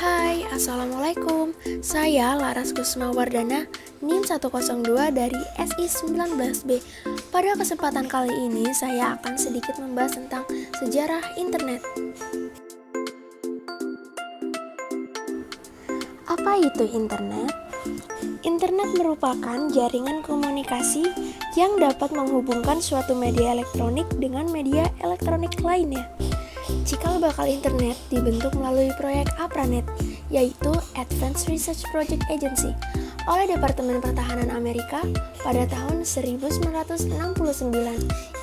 Hai, Assalamualaikum. Saya Laras Kusmawardana, NIM 102 dari SI19B. Pada kesempatan kali ini, saya akan sedikit membahas tentang sejarah internet. Apa itu internet? Internet merupakan jaringan komunikasi yang dapat menghubungkan suatu media elektronik dengan media elektronik lainnya. Cikal bakal internet dibentuk melalui proyek APRANET, yaitu Advanced Research Project Agency, oleh Departemen Pertahanan Amerika pada tahun 1969.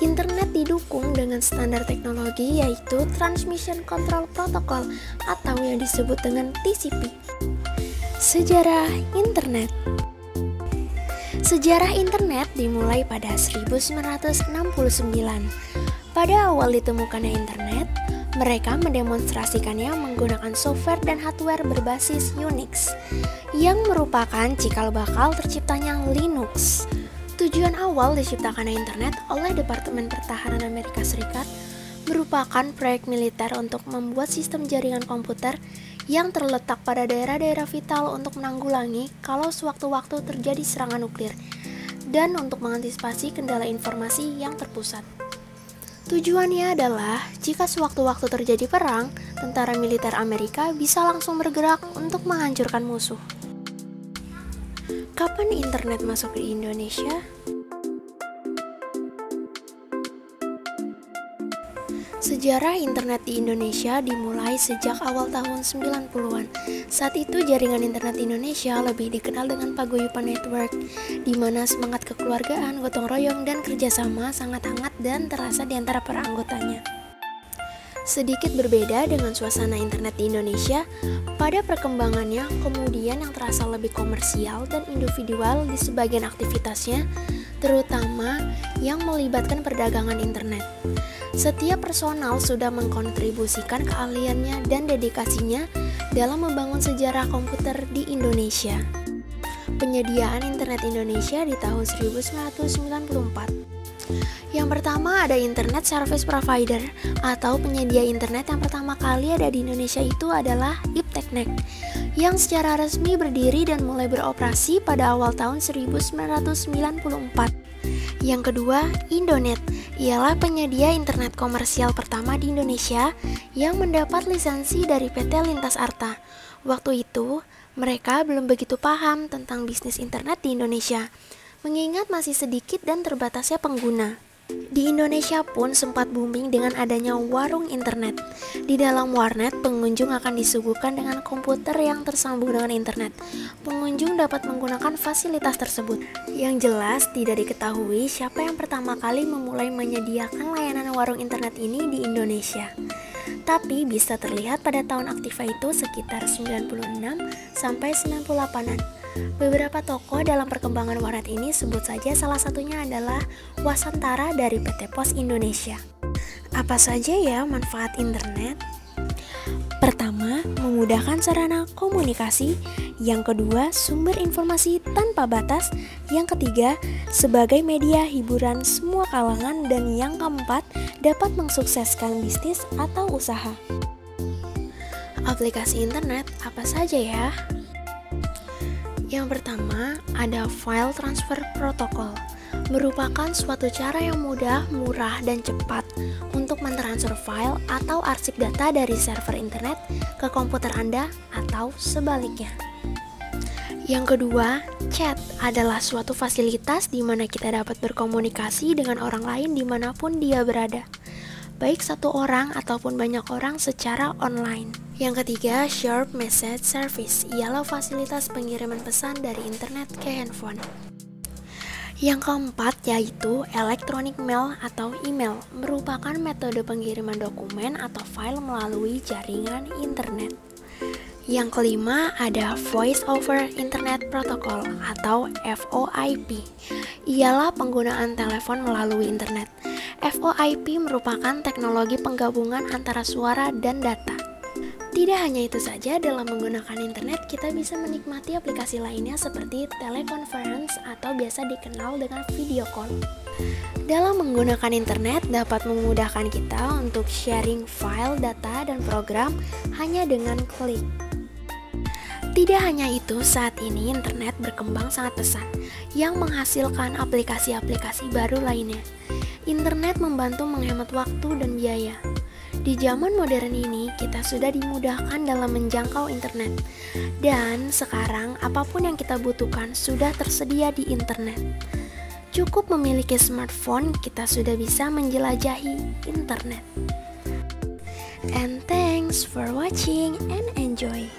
Internet didukung dengan standar teknologi yaitu Transmission Control Protocol atau yang disebut dengan TCP. Sejarah internet. Sejarah internet dimulai pada 1969. Pada awal ditemukannya internet, mereka mendemonstrasikannya menggunakan software dan hardware berbasis Unix, yang merupakan cikal bakal terciptanya Linux. Tujuan awal diciptakannya internet oleh Departemen Pertahanan Amerika Serikat merupakan proyek militer untuk membuat sistem jaringan komputer yang terletak pada daerah-daerah vital untuk menanggulangi kalau sewaktu-waktu terjadi serangan nuklir, dan untuk mengantisipasi kendala informasi yang terpusat. Tujuannya adalah jika sewaktu-waktu terjadi perang, tentara militer Amerika bisa langsung bergerak untuk menghancurkan musuh. Kapan internet masuk di Indonesia? Sejarah internet di Indonesia dimulai sejak awal tahun 90-an. Saat itu jaringan internet Indonesia lebih dikenal dengan paguyuban network, di mana semangat kekeluargaan, gotong royong, dan kerjasama sangat hangat dan terasa di antara para anggotanya. Sedikit berbeda dengan suasana internet di Indonesia, pada perkembangannya kemudian yang terasa lebih komersial dan individual di sebagian aktivitasnya, terutama yang melibatkan perdagangan internet. Setiap personal sudah mengkontribusikan keahliannya dan dedikasinya dalam membangun sejarah komputer di Indonesia. Penyediaan internet Indonesia di tahun 1994. Yang pertama ada Internet Service Provider atau penyedia internet yang pertama kali ada di Indonesia itu adalah IPTECNET, yang secara resmi berdiri dan mulai beroperasi pada awal tahun 1994. Yang kedua, Indonet, ialah penyedia internet komersial pertama di Indonesia yang mendapat lisensi dari PT Lintas Arta. Waktu itu, mereka belum begitu paham tentang bisnis internet di Indonesia, mengingat masih sedikit dan terbatasnya pengguna. Di Indonesia pun sempat booming dengan adanya warung internet. Di dalam warnet, pengunjung akan disuguhkan dengan komputer yang tersambung dengan internet. Pengunjung dapat menggunakan fasilitas tersebut. Yang jelas, tidak diketahui siapa yang pertama kali memulai menyediakan layanan warung internet ini di Indonesia. Tapi bisa terlihat pada tahun aktiva itu sekitar 96 sampai 98-an. Beberapa tokoh dalam perkembangan warnet ini sebut saja salah satunya adalah Wasantara dari PT Pos Indonesia. Apa saja ya manfaat internet? Pertama, memudahkan sarana komunikasi. Yang kedua, sumber informasi tanpa batas. Yang ketiga, sebagai media hiburan semua kalangan. Dan yang keempat, dapat mensukseskan bisnis atau usaha. Aplikasi internet apa saja ya? Yang pertama, ada File Transfer Protocol. Merupakan suatu cara yang mudah, murah, dan cepat untuk mentransfer file atau arsip data dari server internet ke komputer Anda atau sebaliknya. Yang kedua, chat adalah suatu fasilitas di mana kita dapat berkomunikasi dengan orang lain dimanapun dia berada, baik satu orang ataupun banyak orang secara online. Yang ketiga, Short Message Service ialah fasilitas pengiriman pesan dari internet ke handphone. Yang keempat yaitu Electronic Mail atau email, merupakan metode pengiriman dokumen atau file melalui jaringan internet. Yang kelima ada Voice over Internet Protocol atau VoIP, ialah penggunaan telepon melalui internet. VoIP merupakan teknologi penggabungan antara suara dan data. Tidak hanya itu saja, dalam menggunakan internet kita bisa menikmati aplikasi lainnya seperti teleconference atau biasa dikenal dengan video call. Dalam menggunakan internet dapat memudahkan kita untuk sharing file, data, dan program hanya dengan klik. Tidak hanya itu, saat ini internet berkembang sangat pesat yang menghasilkan aplikasi-aplikasi baru lainnya. Internet membantu menghemat waktu dan biaya. Di zaman modern ini, kita sudah dimudahkan dalam menjangkau internet. Dan sekarang, apapun yang kita butuhkan sudah tersedia di internet. Cukup memiliki smartphone, kita sudah bisa menjelajahi internet. And thanks for watching and enjoy.